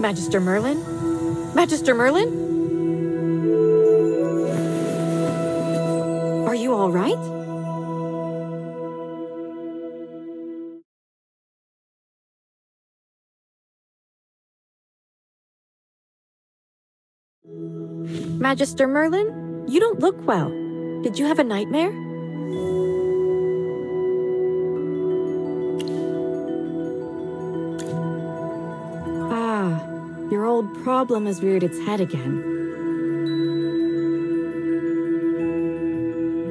Magister Merlin? Magister Merlin? Are you all right? Magister Merlin, you don't look well. Did you have a nightmare? Ah, your old problem has reared its head again.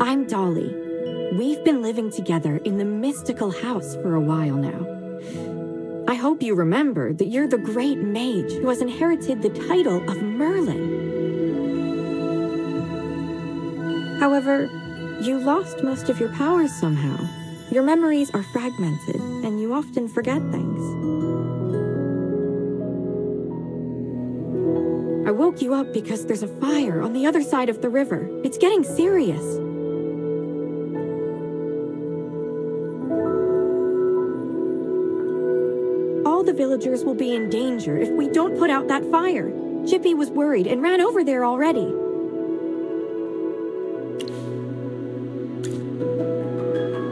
I'm Dolly. We've been living together in the mystical house for a while now. I hope you remember that you're the great mage who has inherited the title of Merlin. However, you lost most of your powers somehow. Your memories are fragmented, and you often forget things. I woke you up because there's a fire on the other side of the river. It's getting serious. All the villagers will be in danger if we don't put out that fire. Qiqi was worried and ran over there already.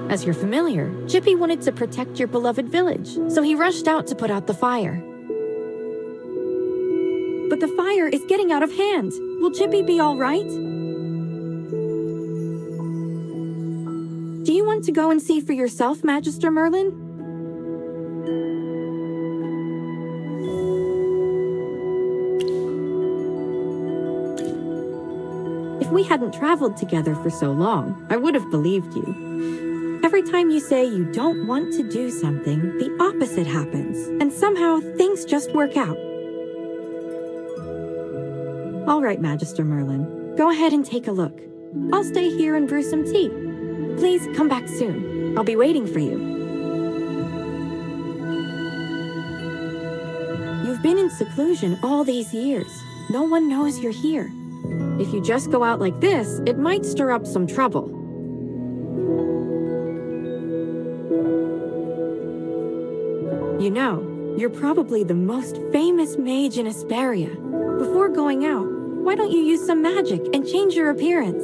As you're familiar, Qiqi wanted to protect your beloved village, so he rushed out to put out the fire. But the fire is getting out of hand. Will Qiqi be all right? Do you want to go and see for yourself, Magister Merlin? If we hadn't traveled together for so long, I would have believed you. Every time you say you don't want to do something, the opposite happens, and somehow things just work out. All right, Magister Merlin, go ahead and take a look. I'll stay here and brew some tea. Please come back soon. I'll be waiting for you. You've been in seclusion all these years. No one knows you're here. If you just go out like this, it might stir up some trouble. You know, you're probably the most famous mage in Asperia. Before going out, why don't you use some magic and change your appearance?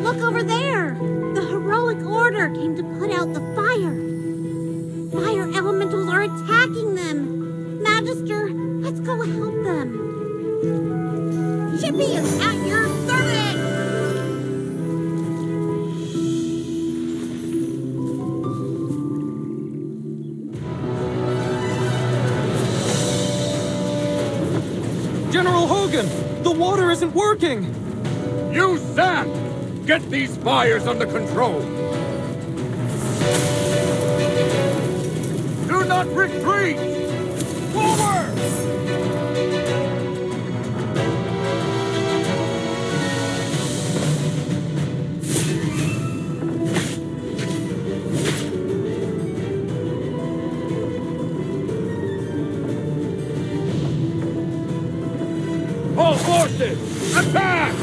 Look over there! The heroic order came to put out the fire. Fire elementals are attacking them. Magister, let's go help them. Qiqi is at your service! General Hogan! The water isn't working! Use sand! Get these fires under control! Do not retreat! Forward! All forces, attack!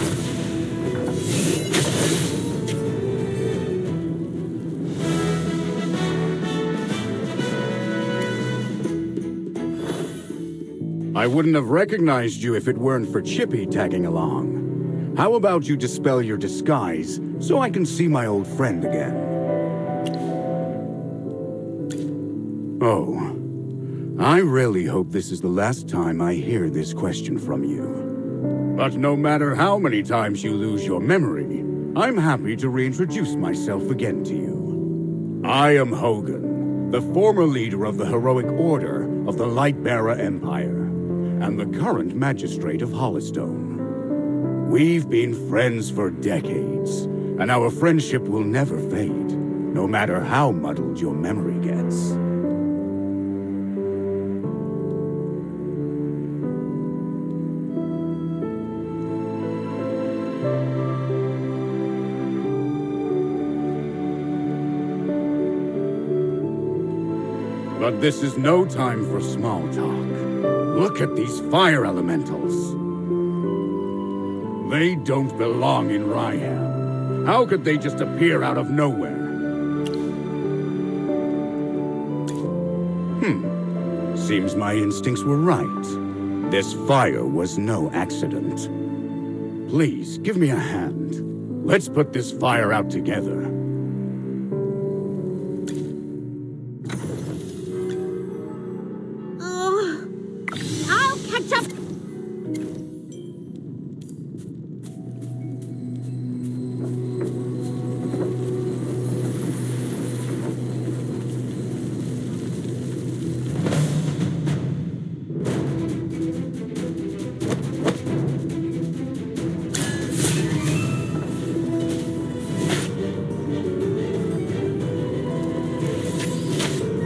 I wouldn't have recognized you if it weren't for Qiqi tagging along. How about you dispel your disguise so I can see my old friend again? Oh, I really hope this is the last time I hear this question from you. But no matter how many times you lose your memory, I'm happy to reintroduce myself again to you. I am Hogan, the former leader of the heroic order of the Lightbearer Empire, and the current magistrate of Hollystone. We've been friends for decades, and our friendship will never fade, no matter how muddled your memory gets. But this is no time for small talk. Look at these fire elementals. They don't belong in Ryham. How could they just appear out of nowhere? Seems my instincts were right. This fire was no accident. Please, give me a hand. Let's put this fire out together. I'll catch up.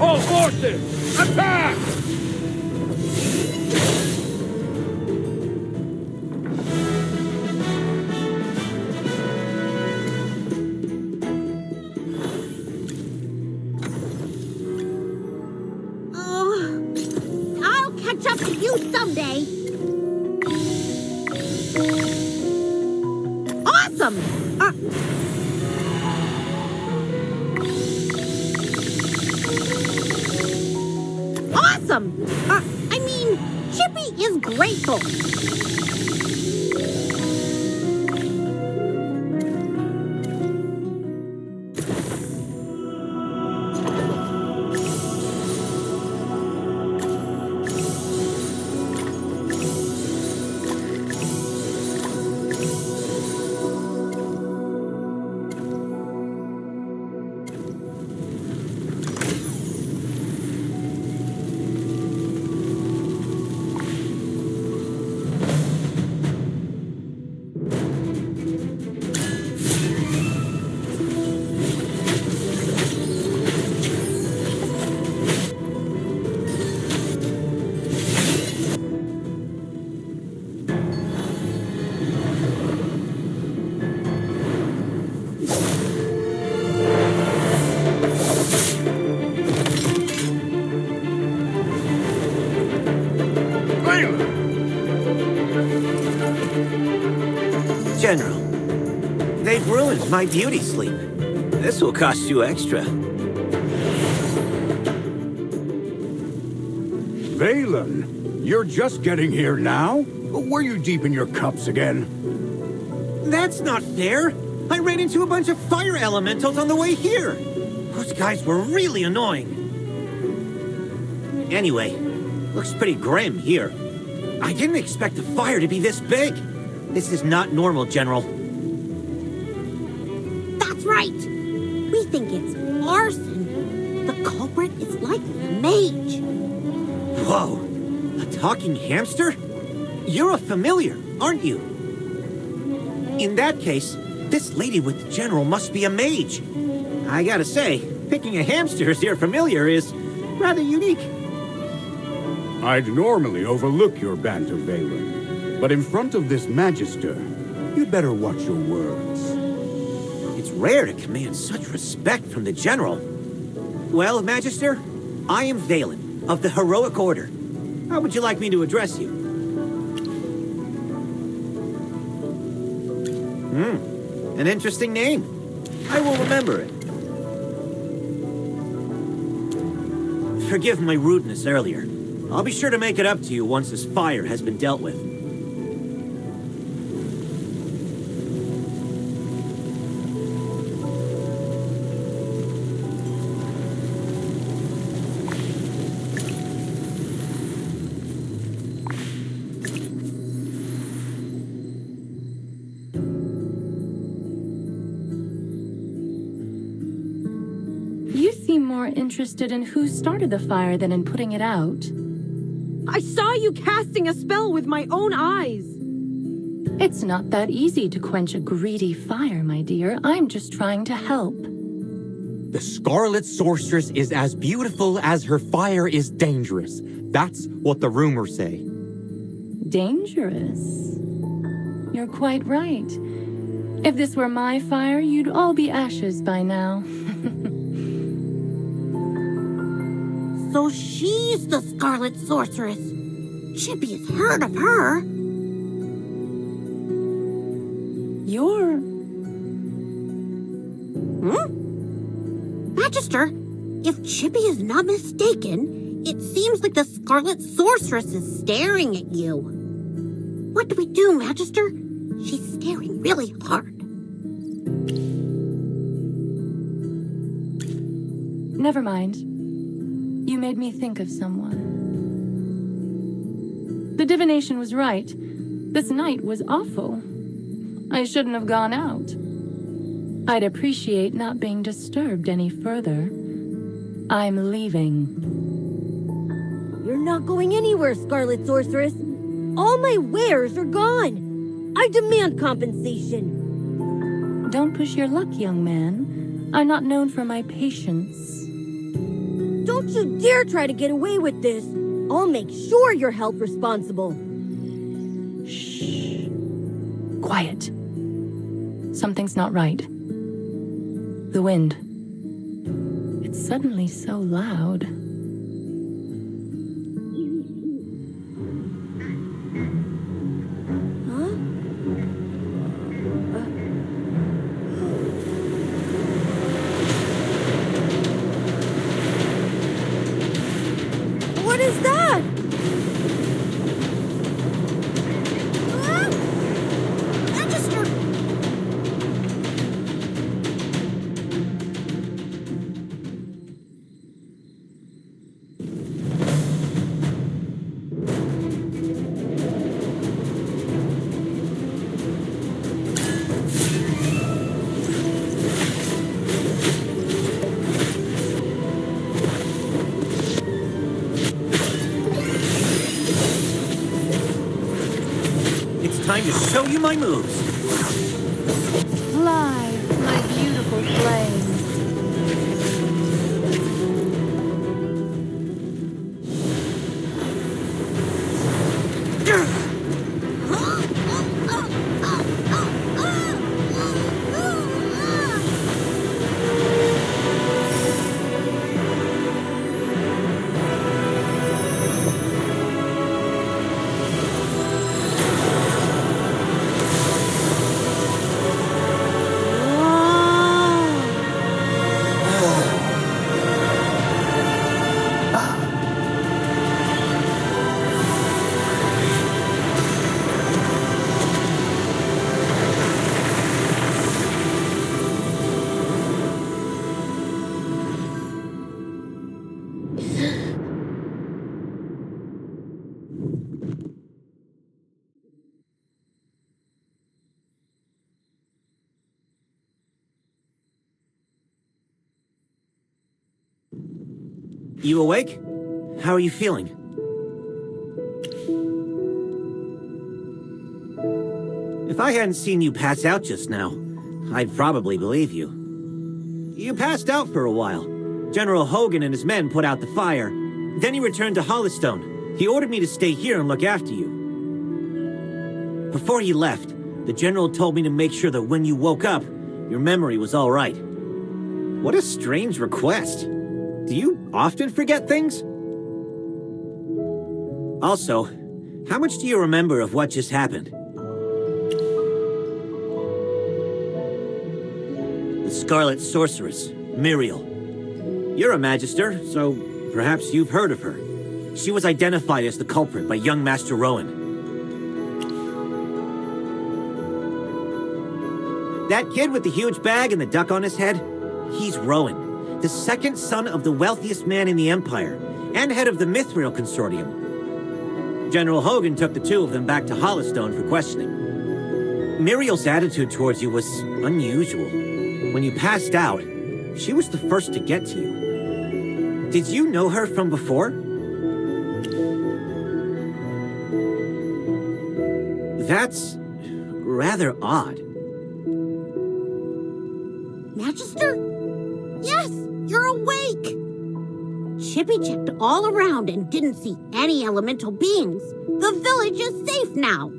All forces, attack! I'll catch up to you someday. Awesome! Awesome! I mean, Qiqi is grateful. General, they've ruined my beauty sleep. This will cost you extra. Valen, you're just getting here now? Were you deep in your cups again? That's not fair. I ran into a bunch of fire elementals on the way here. Those guys were really annoying. Anyway, looks pretty grim here. I didn't expect the fire to be this big. This is not normal, General. That's right. We think it's arson. The culprit is likely a mage. Whoa, a talking hamster? You're a familiar, aren't you? In that case, this lady with the General must be a mage. I gotta say, picking a hamster as your familiar is rather unique. I'd normally overlook your banter, Valen. But in front of this Magister, you'd better watch your words. It's rare to command such respect from the General. Well, Magister, I am Valen, of the Heroic Order. How would you like me to address you? An interesting name. I will remember it. Forgive my rudeness earlier. I'll be sure to make it up to you once this fire has been dealt with. You seem more interested in who started the fire than in putting it out. I saw you casting a spell with my own eyes. It's not that easy to quench a greedy fire, my dear. I'm just trying to help. The Scarlet Sorceress is as beautiful as her fire is dangerous. That's what the rumors say. Dangerous? You're quite right. If this were my fire, you'd all be ashes by now. So she's the Scarlet Sorceress. Chippy has heard of her. You're... Magister, if Chippy is not mistaken, it seems like the Scarlet Sorceress is staring at you. What do we do, Magister? She's staring really hard. Never mind. You made me think of someone. The divination was right. This night was awful. I shouldn't have gone out. I'd appreciate not being disturbed any further. I'm leaving. You're not going anywhere, Scarlet Sorceress. All my wares are gone. I demand compensation. Don't push your luck, young man. I'm not known for my patience. Don't you dare try to get away with this. I'll make sure you're held responsible. Shh. Quiet. Something's not right. The wind. It's suddenly so loud. What is that? Magister! Time to show you my moves. Fly, my beautiful flame. You awake? How are you feeling? If I hadn't seen you pass out just now, I'd probably believe you. You passed out for a while. General Hogan and his men put out the fire. Then he returned to Hollystone. He ordered me to stay here and look after you. Before he left, the General told me to make sure that when you woke up, your memory was all right. What a strange request. Do you often forget things? Also, how much do you remember of what just happened? The Scarlet Sorceress, Muriel. You're a Magister, so perhaps you've heard of her. She was identified as the culprit by young Master Rowan. That kid with the huge bag and the duck on his head? He's Rowan, the second son of the wealthiest man in the Empire, and head of the Mithril Consortium. General Hogan took the two of them back to Hollystone for questioning. Muriel's attitude towards you was unusual. When you passed out, she was the first to get to you. Did you know her from before? That's rather odd. Magister? Yes, you're awake! Chippy checked all around and didn't see any elemental beings. The village is safe now.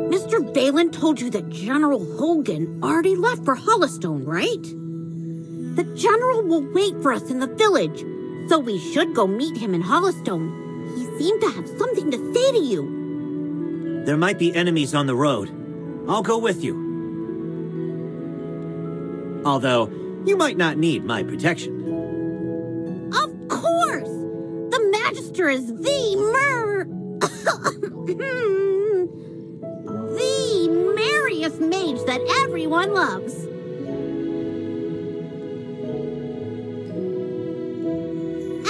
Mr. Valen told you that General Hogan already left for Hollystone, right? The General will wait for us in the village, so we should go meet him in Hollystone. He seemed to have something to say to you. There might be enemies on the road. I'll go with you. Although, you might not need my protection. Of course! The Magister is the merriest mage that everyone loves.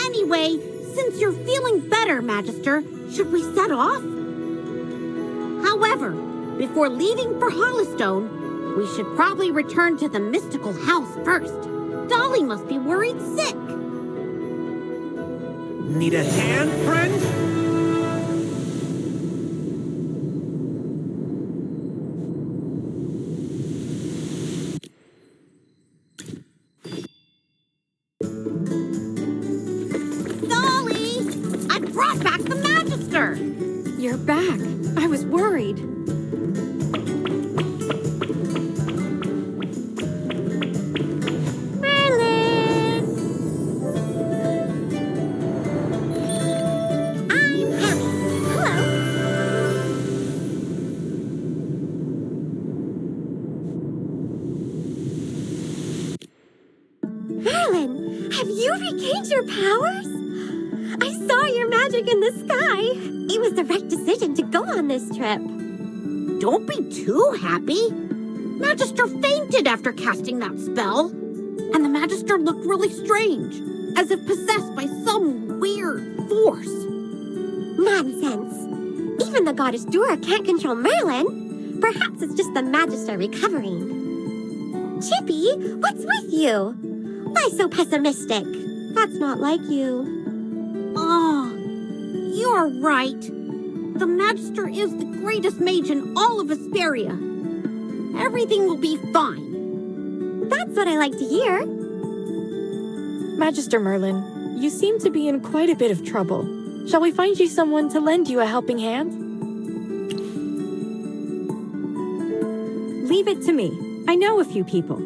Anyway, since you're feeling better, Magister, should we set off? However, before leaving for Hollystone, we should probably return to the mystical house first. Dolly must be worried sick. Need a hand, friend? Dolly! I brought back the Magister! You're back. I was worried. Your powers? I saw your magic in the sky. It was the right decision to go on this trip. Don't be too happy. Magister fainted after casting that spell. And the Magister looked really strange, as if possessed by some weird force. Nonsense. Even the goddess Dora can't control Merlin. Perhaps it's just the Magister recovering. Chippy, what's with you? Why so pessimistic? That's not like you. Oh, you're right. The Magister is the greatest mage in all of Vesperia. Everything will be fine. That's what I like to hear. Magister Merlin, you seem to be in quite a bit of trouble. Shall we find you someone to lend you a helping hand? Leave it to me. I know a few people.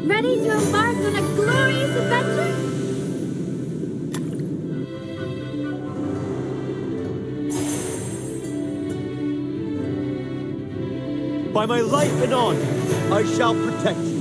Ready to embark on a glorious adventure? By my life and honor, I shall protect you.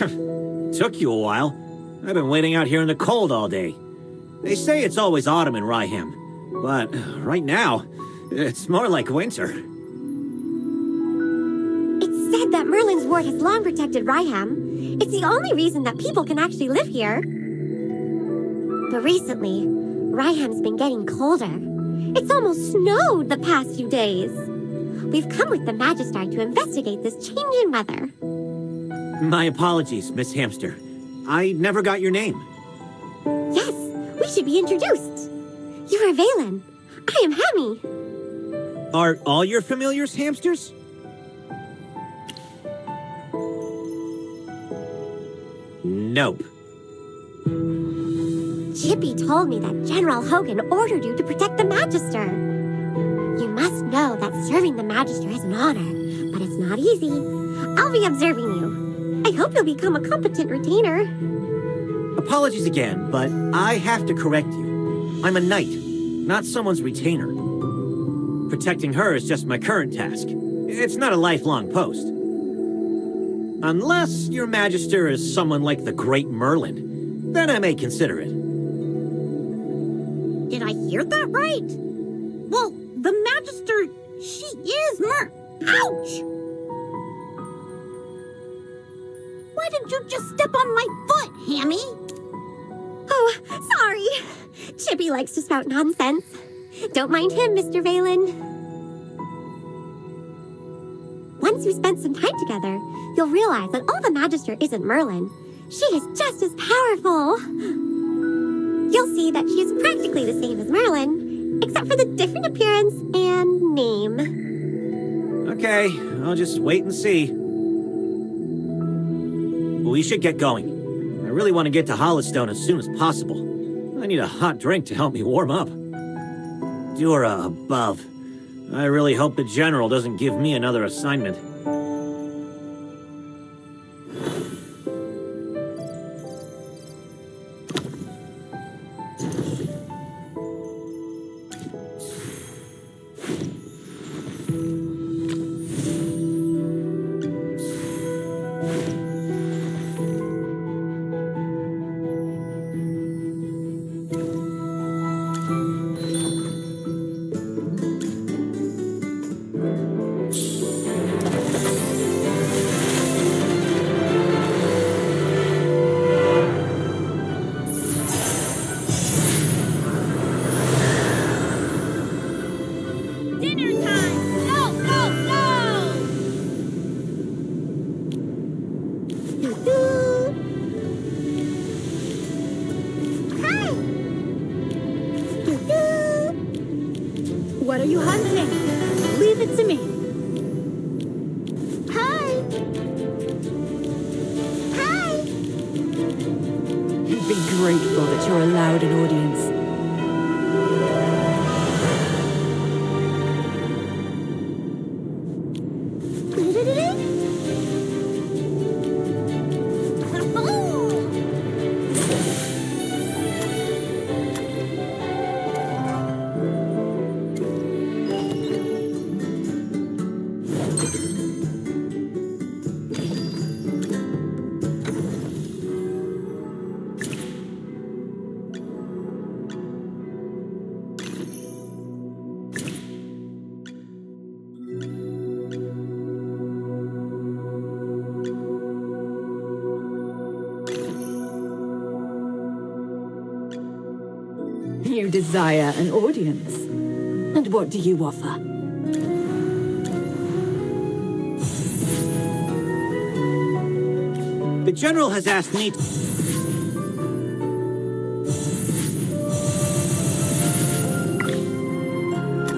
Took you a while. I've been waiting out here in the cold all day. They say it's always autumn in Rhyham, but right now, it's more like winter. It's said that Merlin's ward has long protected Rhyham. It's the only reason that people can actually live here. But recently, Rhyham's been getting colder. It's almost snowed the past few days. We've come with the Magister to investigate this change in weather. My apologies, Miss Hamster. I never got your name. Yes, we should be introduced. You are Valen. I am Hammy. Are all your familiars hamsters? Nope. Chippy told me that General Hogan ordered you to protect the Magister. You must know that serving the Magister is an honor, but it's not easy. I'll be observing you. I hope you'll become a competent retainer. Apologies again, but I have to correct you. I'm a knight, not someone's retainer. Protecting her is just my current task. It's not a lifelong post. Unless your Magister is someone like the Great Merlin, then I may consider it. Did I hear that right? Well, the Magister, she is Ouch! Why did you just step on my foot, Hammy? Oh, sorry. Chippy likes to spout nonsense. Don't mind him, Mr. Valen. Once you spend some time together, you'll realize that all the Magister isn't Merlin. She is just as powerful. You'll see that she is practically the same as Merlin, except for the different appearance and name. Okay, I'll just wait and see. We should get going. I really want to get to Hollowstone as soon as possible. I need a hot drink to help me warm up. Dura above. I really hope the General doesn't give me another assignment. What are you hunting? Leave it to me. Hi! Hi! Be grateful that you're allowed an audience. You desire an audience. And what do you offer? The General has asked me to...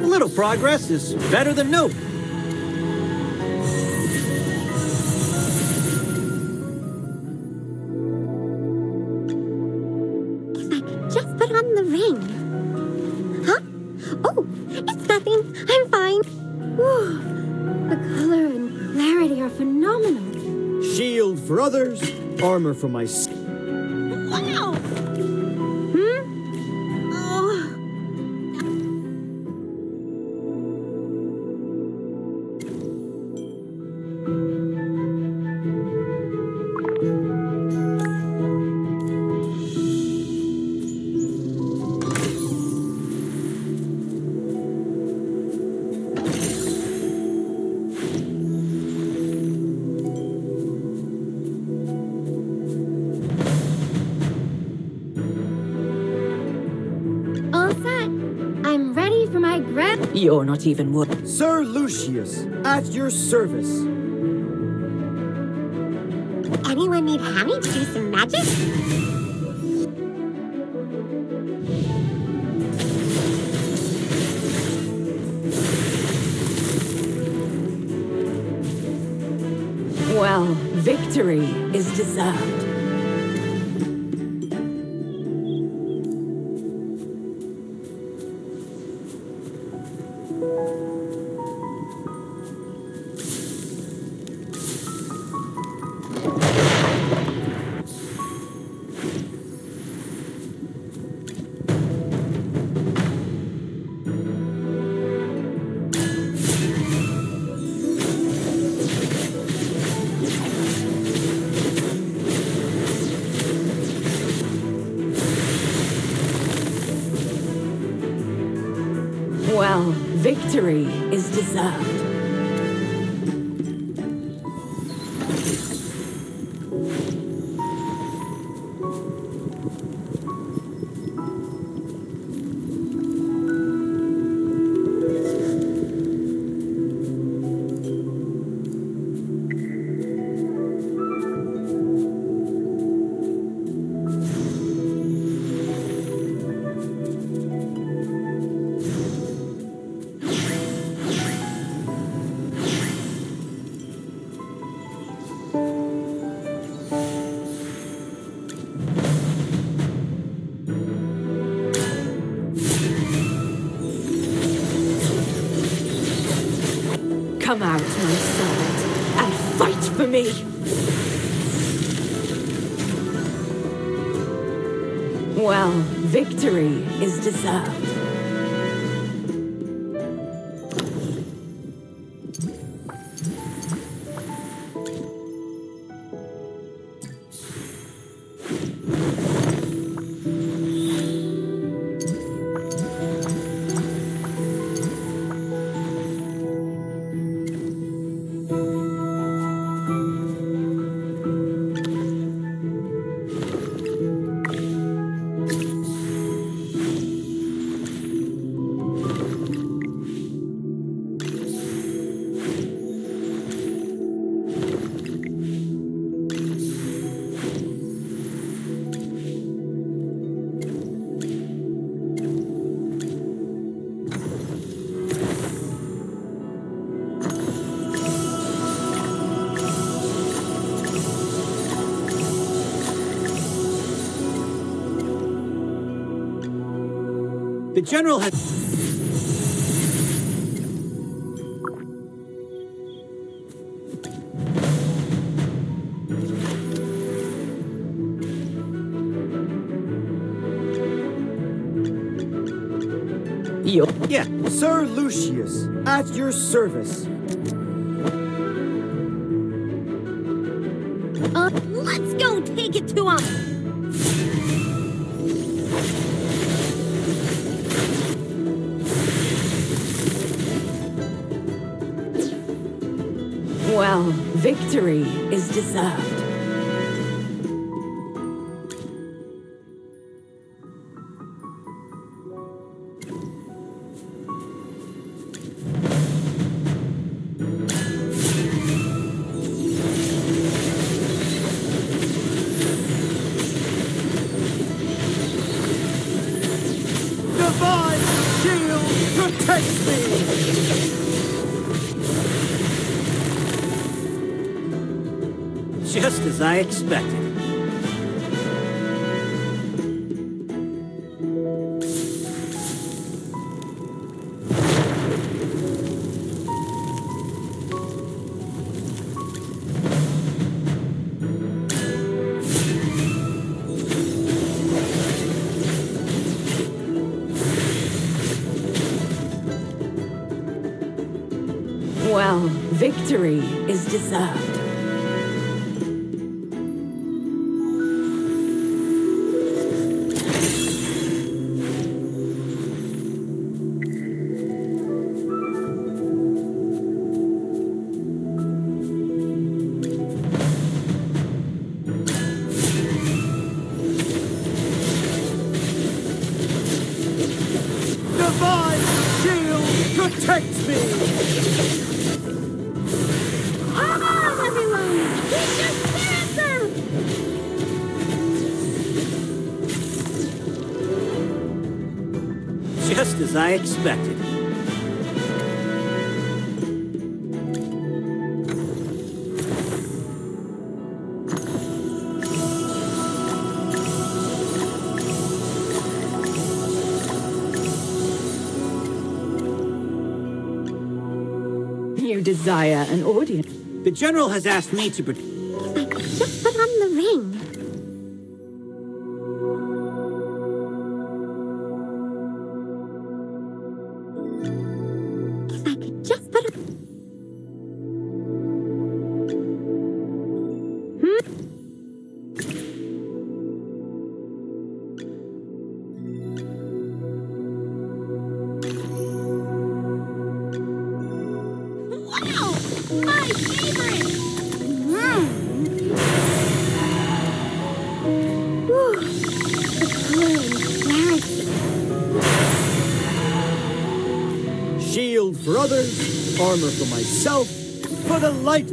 A little progress is better than no. If I could just put on the ring. Huh? Oh, it's nothing. I'm fine. Whew. The color and clarity are phenomenal. Shield for others, armor for myself. Wow! Oh. All set. I'm ready for my grab. You're not even Sir Lucius, at your service. Anyone need Hammy to do some magic? Well, victory is deserved. Well, victory is deserved. Come out, my servant, and fight for me! Well, victory is deserved. The General has... Yeah. Sir Lucius, at your service. Let's go take it to him! Well, victory is deserved. Divine shield protects me! Just as I expected. Well, victory is deserved. Protect me! Come on, everyone! Keep your spirits up! Just as I expected. You desire an audience. The General has asked me to... If I could just put on the ring. If I could just put on... Wow! My favorite! Whew. The color and clarity. Shield for others, armor for myself, for the light.